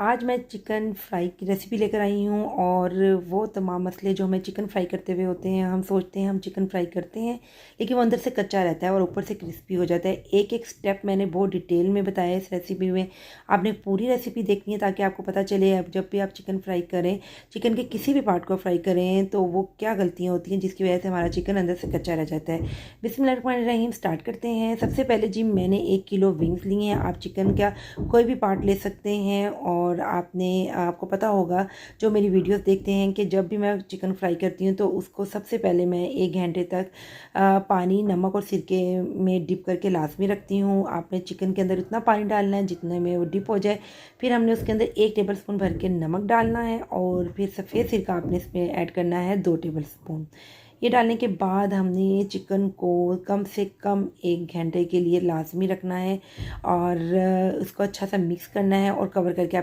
आज मैं chicken fry की रेसिपी लेकर आई हूँ और वो तमाम मसले जो हमें चिकन फ्राई करते हुए होते हैं। हम सोचते हैं हम चिकन फ्राई करते हैं लेकिन वो अंदर से कच्चा रहता है और ऊपर से क्रिस्पी हो जाता है। एक एक स्टेप मैंने बहुत डिटेल में बताया है इस रेसिपी में। आपने पूरी रेसिपी देखनी है ताकि आपको पता चले अब जब भी आप चिकन फ्राई करें, चिकन के किसी भी पार्ट को फ्राई करें तो वो क्या गलतियाँ होती हैं जिसकी वजह से हमारा चिकन अंदर से कच्चा रह जाता है। बिस्मिल्लाहिर्रहमानिर्रहीम स्टार्ट करते हैं। सबसे पहले जी मैंने 1 किलो विंग्स लिए हैं। आप चिकन का कोई भी पार्ट ले सकते हैं और आपको पता होगा जो मेरी वीडियोस देखते हैं कि जब भी मैं चिकन फ्राई करती हूँ तो उसको सबसे पहले मैं 1 घंटे तक पानी, नमक और सिरके में डिप करके लाजमी रखती हूँ। आपने चिकन के अंदर उतना पानी डालना है जितने में वो डिप हो जाए। फिर हमने उसके अंदर 1 टेबल स्पून भर के नमक डालना है और फिर सफ़ेद सिरका आपने इसमें ऐड करना है 2 टेबल स्पून। ये डालने के बाद हमने चिकन को कम से कम 1 घंटे के लिए लाजमी रखना है और उसको अच्छा सा मिक्स करना है और कवर करके